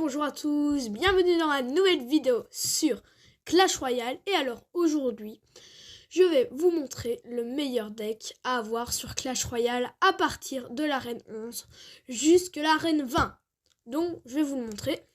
bonjour à tous, bienvenue dans ma nouvelle vidéo sur Clash Royale. Et alors aujourd'hui, je vais vous montrer le meilleur deck à avoir sur Clash Royale à partir de l'arène 11 jusqu'à l'arène 20. Donc je vais vous le montrer.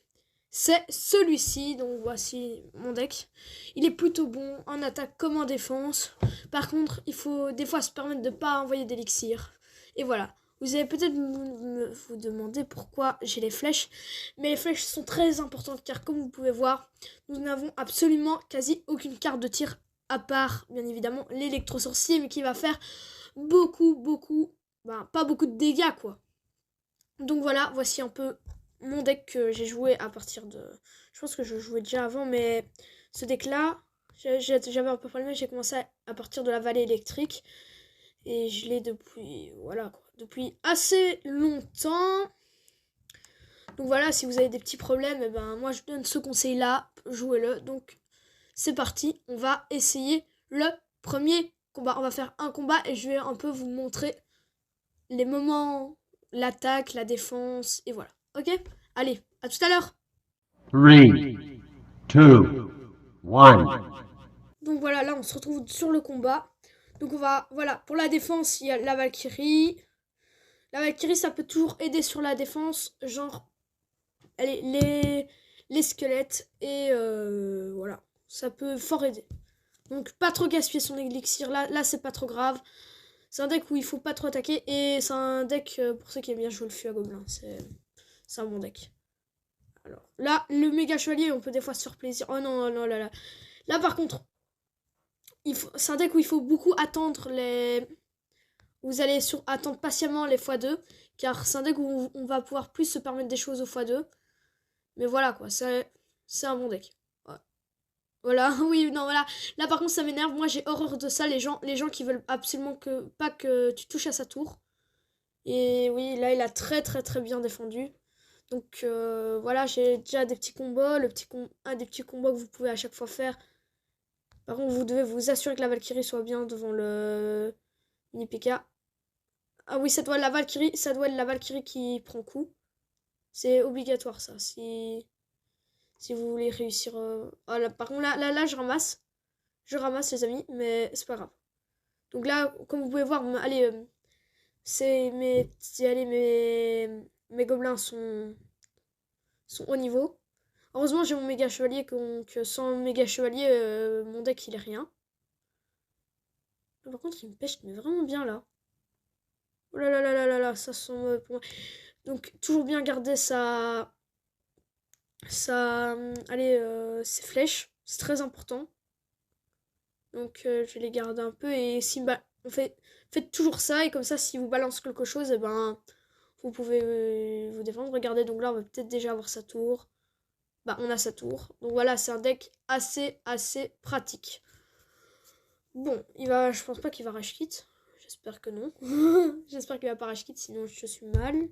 C'est celui-ci, donc voici mon deck. Il est plutôt bon en attaque comme en défense. Par contre, il faut des fois se permettre de ne pas envoyer d'élixir. Et voilà. Vous allez peut-être vous demander pourquoi j'ai les flèches. Mais les flèches sont très importantes car comme vous pouvez voir, nous n'avons absolument quasi aucune carte de tir à part, bien évidemment, l'électro-sorcier, mais qui va faire pas beaucoup de dégâts quoi. Donc voilà, voici un peu mon deck que j'ai joué à partir de... Je pense que je jouais déjà avant, mais ce deck-là, j'avais un peu problème. J'ai commencé à partir de la vallée électrique. Et je l'ai depuis... Voilà, quoi. Depuis assez longtemps. Donc voilà, si vous avez des petits problèmes, eh ben, moi je donne ce conseil-là. Jouez-le. Donc c'est parti. On va essayer le premier combat. On va faire un combat et je vais un peu vous montrer les moments, l'attaque, la défense, et voilà. Ok? Allez, à tout à l'heure. 3, 2, 1. Donc voilà, là on se retrouve sur le combat. Donc on va, voilà, pour la défense, il y a la Valkyrie. La Valkyrie, ça peut toujours aider sur la défense, genre, allez, les squelettes, et voilà, ça peut fort aider. Donc pas trop gaspiller son élixir, là c'est pas trop grave. C'est un deck où il faut pas trop attaquer, et c'est un deck, pour ceux qui aiment bien jouer le fût à gobelin, c'est un bon deck. Alors là, le méga chevalier, on peut des fois se faire plaisir. Oh non, non, là. Là par contre, c'est un deck où il faut beaucoup attendre les... Vous allez attendre patiemment les x2, car c'est un deck où on va pouvoir plus se permettre des choses au x2. Mais voilà quoi, c'est un bon deck. Ouais. Voilà, oui, non, voilà. Là par contre ça m'énerve, moi j'ai horreur de ça, les gens qui veulent absolument pas que tu touches à sa tour. Et oui, là il a très bien défendu. Donc voilà, j'ai déjà des petits combos, un des petits combos que vous pouvez à chaque fois faire. Par contre, vous devez vous assurer que la Valkyrie soit bien devant le mini PK. Ah oui, ça doit être la Valkyrie qui prend coup. C'est obligatoire ça, si vous voulez réussir. Ah, là, par contre, là, je ramasse. Je ramasse les amis, mais c'est pas grave. Donc là, comme vous pouvez voir, allez, mes gobelins sont haut niveau. Heureusement, j'ai mon méga chevalier, que sans méga chevalier, mon deck il est rien. Par contre, il me pêche mais vraiment bien là. Oh là là là là là là, ça sent pour moi. Donc, toujours bien garder ses flèches. C'est très important. Donc, je vais les garder un peu. Et si faites toujours ça. Et comme ça, si vous balance quelque chose, eh ben, vous pouvez vous défendre. Regardez, donc là, on va peut-être déjà avoir sa tour. Bah, on a sa tour. Donc voilà, c'est un deck assez pratique. Bon, je pense pas qu'il va rage kit. J'espère que non. J'espère qu'il va pas rage kit, sinon je suis mal.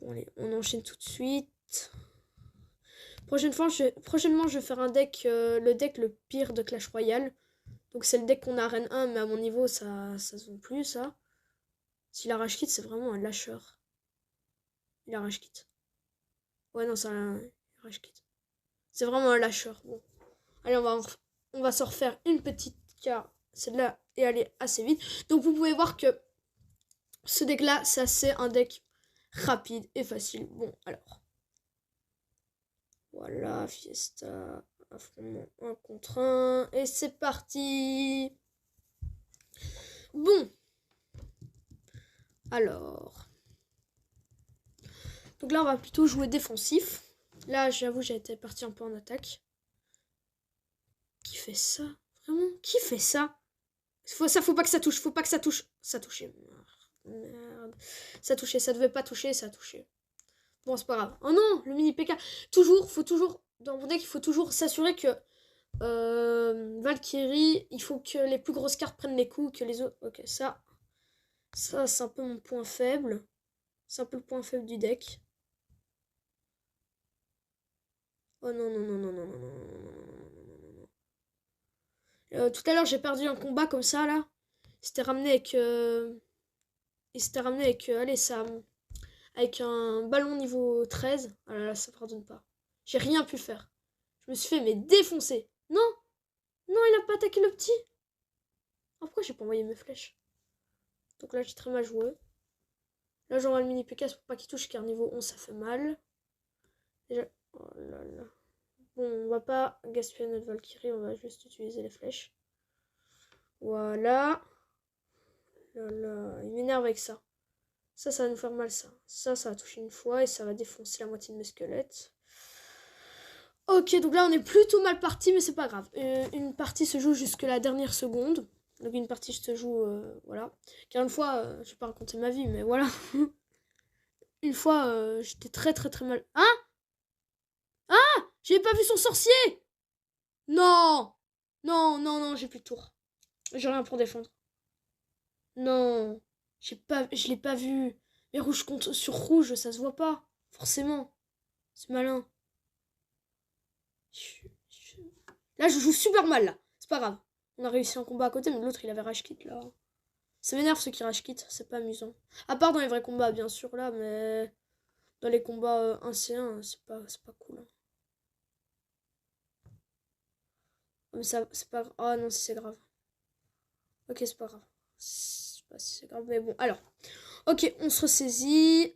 Bon, allez, on enchaîne tout de suite. Prochainement, je vais faire un deck, le deck le pire de Clash Royale. Donc c'est le deck qu'on a à Arène 1, mais à mon niveau, ça se voit plus, ça. S'il a rage kit, c'est vraiment un lâcheur. Il a rage kit. Ouais, non, ça a rage kit. C'est vraiment un lâcheur. Bon. Allez, on va se refaire une petite car celle-là est allée assez vite. Donc vous pouvez voir que ce deck-là, c'est un deck rapide et facile. Bon, alors. Voilà, Fiesta, affrontement 1 contre 1. Et c'est parti. Bon. Alors. Donc là, on va plutôt jouer défensif. Là, j'avoue, j'ai été parti un peu en attaque. Qui fait ça? Vraiment? Qui fait ça? Faut pas que ça touche. Faut pas que ça touche. Ça touchait. Merde. Ça touchait. Ça devait pas toucher. Ça a touché. Bon, c'est pas grave. Oh non, le mini PK. Faut toujours, dans mon deck, il faut toujours s'assurer que Valkyrie, il faut que les plus grosses cartes prennent les coups, que les autres... Ok, ça c'est un peu mon point faible. C'est un peu le point faible du deck. Oh non, non, non, non, non, non, non, non, non, non. Tout à l'heure, j'ai perdu un combat comme ça, là. Il s'était ramené avec... allez, avec un ballon niveau 13. Ah là là, ça pardonne pas. J'ai rien pu faire. Je me suis fait mais défoncer. Non, non, il a pas attaqué le petit. Ah, pourquoi j'ai pas envoyé mes flèches? Donc là, j'ai très mal joué. Là, j'envoie le mini PK pour pas qu'il touche, car niveau 11, ça fait mal. Déjà, oh là là. Bon, on va pas gaspiller notre Valkyrie, on va juste utiliser les flèches. Voilà. Là là, il m'énerve avec ça. Ça va nous faire mal, ça. Ça va toucher une fois et ça va défoncer la moitié de mes squelettes. Ok, donc là, on est plutôt mal parti, mais c'est pas grave. Une partie se joue jusque la dernière seconde. Donc une partie se joue, voilà. Car une fois, je vais pas raconter ma vie, mais voilà. Une fois, j'étais très très très mal. Hein? Ah! J'ai pas vu son sorcier! Non! Non, non, non, j'ai plus de tour. J'ai rien pour défendre. Non. Je l'ai pas vu. Mais rouge contre sur rouge, ça se voit pas. Forcément. C'est malin. Là, je joue super mal, là. C'est pas grave. On a réussi un combat à côté, mais l'autre, il avait rage quit, là. Ça m'énerve ceux qui rage quit, c'est pas amusant. À part dans les vrais combats, bien sûr, là, mais dans les combats 1c1, c'est pas cool. Hein. Mais ça, c'est pas grave. Ah non, si c'est grave. Ok, c'est pas grave. Je sais pas si c'est grave, mais bon. Alors, ok, on se ressaisit.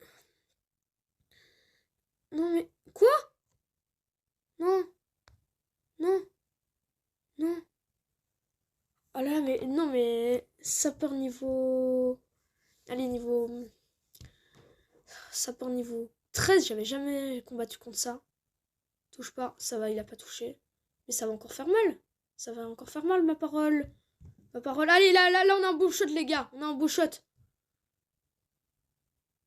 Non, mais... Quoi? Non. Non. Non. Ah là, mais... Non, mais... Sapeur niveau... Allez, niveau... Sapeur niveau 13, j'avais jamais combattu contre ça. Touche pas. Ça va, il a pas touché. Mais ça va encore faire mal. Ça va encore faire mal, ma parole. Ma parole. Allez, là, on a un beau shot, les gars. On a un beau shot.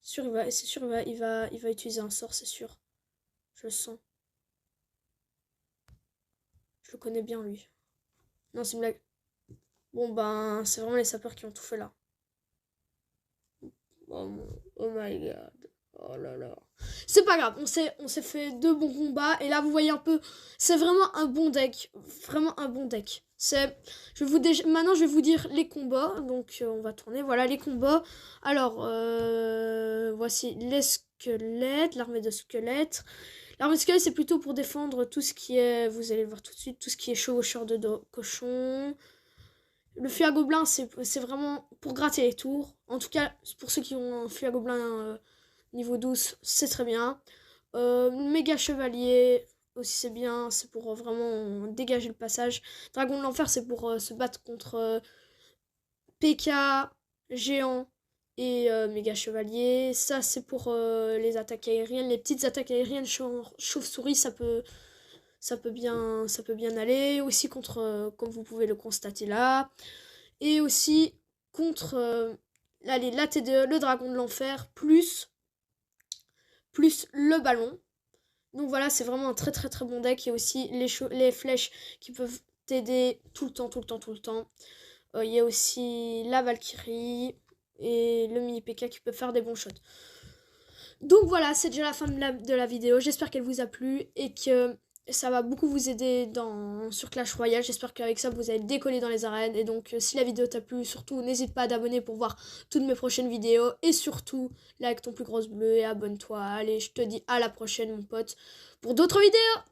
C'est sûr, il va utiliser un sort, c'est sûr. Je le sens. Je le connais bien, lui. Non, c'est une blague. Bon, ben, c'est vraiment les sapeurs qui ont tout fait là. Oh my god. Oh là là. C'est pas grave, on s'est fait 2 bons combats. Et là, vous voyez un peu, c'est vraiment un bon deck. Vraiment un bon deck. Maintenant, je vais vous dire les combats. Donc, on va tourner. Voilà les combats. Alors, voici les squelettes, l'armée de squelettes. L'armée de squelettes, c'est plutôt pour défendre tout ce qui est, vous allez le voir tout de suite, tout ce qui est chevaucheur de cochon. Le fusil à gobelin, c'est vraiment pour gratter les tours. En tout cas, pour ceux qui ont un fusil à gobelin niveau 12, c'est très bien. Méga chevalier, aussi c'est bien. C'est pour vraiment dégager le passage. Dragon de l'enfer, c'est pour se battre contre PK, géant et méga chevalier. Ça, c'est pour les attaques aériennes. Les petites attaques aériennes, chauve-souris, ça peut bien aller. Aussi contre, comme vous pouvez le constater là. Et aussi contre la T2, le dragon de l'enfer, plus le ballon. Donc voilà, c'est vraiment un très très très bon deck. Il y a aussi les flèches qui peuvent t'aider tout le temps. Il y a aussi la Valkyrie et le mini PK qui peut faire des bons shots. Donc voilà, c'est déjà la fin de la vidéo. J'espère qu'elle vous a plu et que ça va beaucoup vous aider sur Clash Royale. J'espère qu'avec ça, vous allez décoller dans les arènes. Et donc, si la vidéo t'a plu, surtout, n'hésite pas à t'abonner pour voir toutes mes prochaines vidéos. Et surtout, like ton plus gros bleu et abonne-toi. Allez, je te dis à la prochaine, mon pote, pour d'autres vidéos.